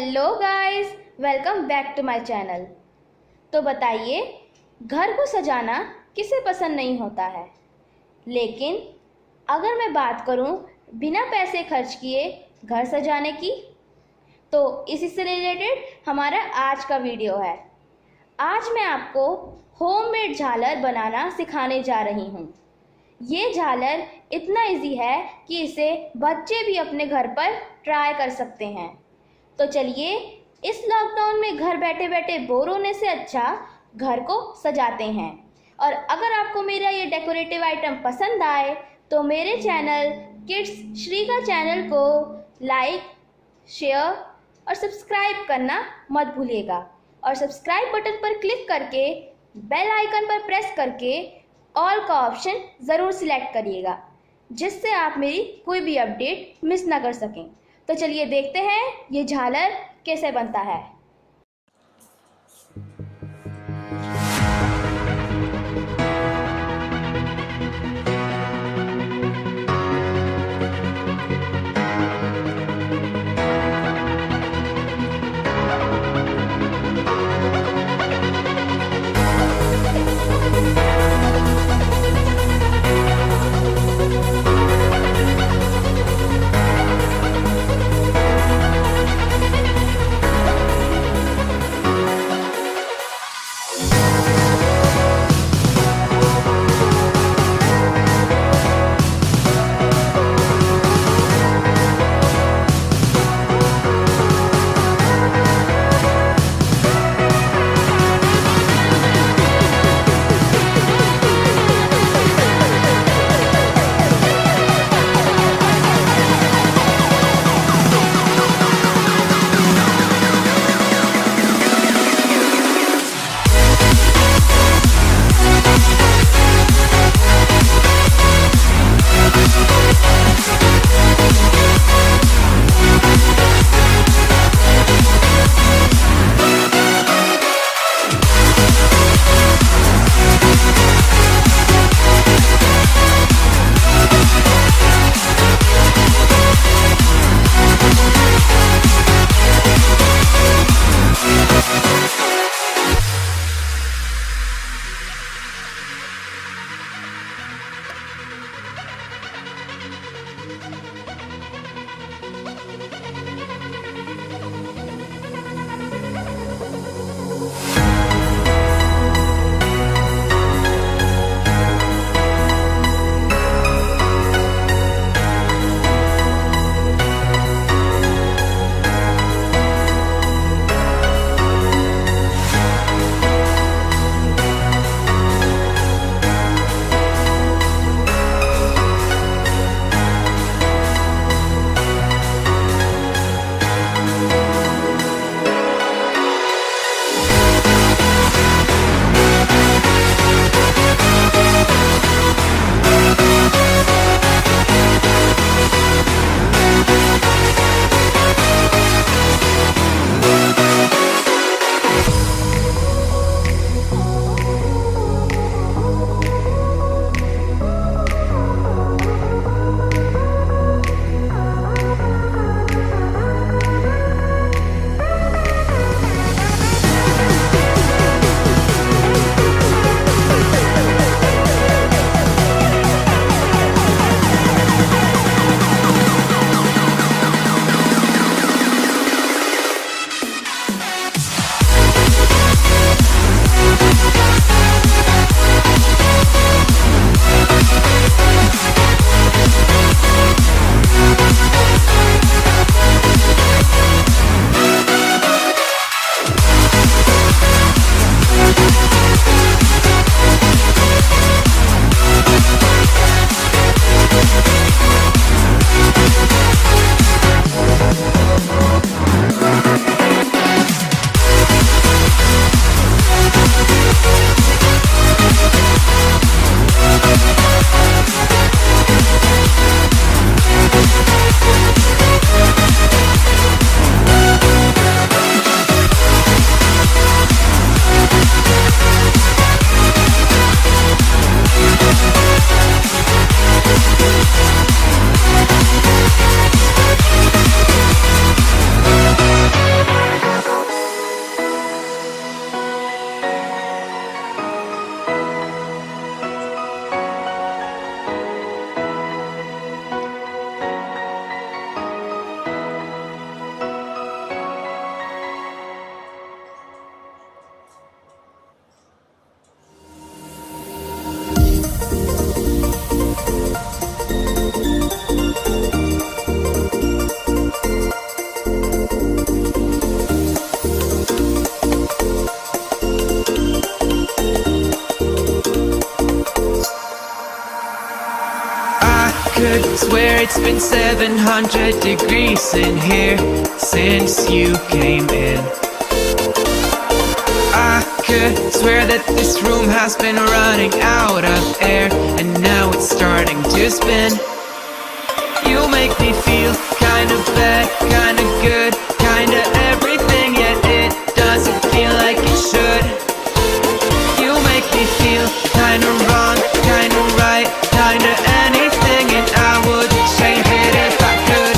Hello guys, welcome back to my channel. तो बताइए, घर को सजाना किसे पसंद नहीं होता है। लेकिन अगर मैं बात करूं बिना पैसे खर्च किए घर सजाने की, तो इसी से रिलेटेड हमारा आज का वीडियो है। आज मैं आपको होममेड झालर बनाना सिखाने जा रही हूं। ये झालर इतना इजी है कि इसे बच्चे भी अपने घर पर ट्राई कर सकते हैं। तो चलिए, इस लॉकडाउन में घर बैठे बैठे बोर होने से अच्छा घर को सजाते हैं। और अगर आपको मेरा ये डेकोरेटिव आइटम पसंद आए तो मेरे चैनल किड्स श्रीका चैनल को लाइक, शेयर और सब्सक्राइब करना मत भूलिएगा। और सब्सक्राइब बटन पर क्लिक करके बेल आइकन पर प्रेस करके ऑल का ऑप्शन ज़रूर सिलेक्ट करिएगा, जिससे आप मेरी कोई भी अपडेट मिस ना कर सकें। तो चलिए देखते हैं ये झालर कैसे बनता है। It's been 700 degrees in here since you came in. I could swear that this room has been running out of air, and now it's starting to spin. You make me feel kinda bad, kinda good, kinda everything, yet it doesn't feel like it should. You make me feel kinda wrong, kinda right, kinda anything, and I would change it if I could.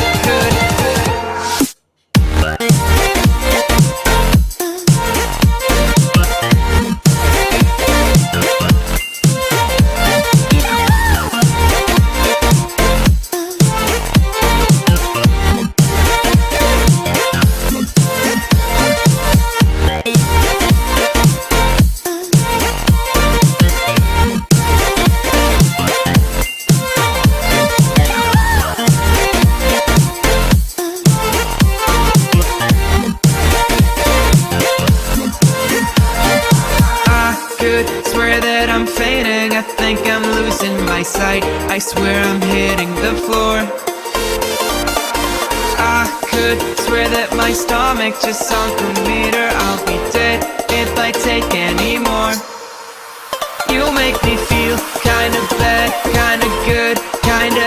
Swear that I'm fainting, I think I'm losing my sight, I swear I'm hitting the floor. I could swear that my stomach just sunk a meter, I'll be dead if I take any more. You make me feel kinda bad, kinda good, kinda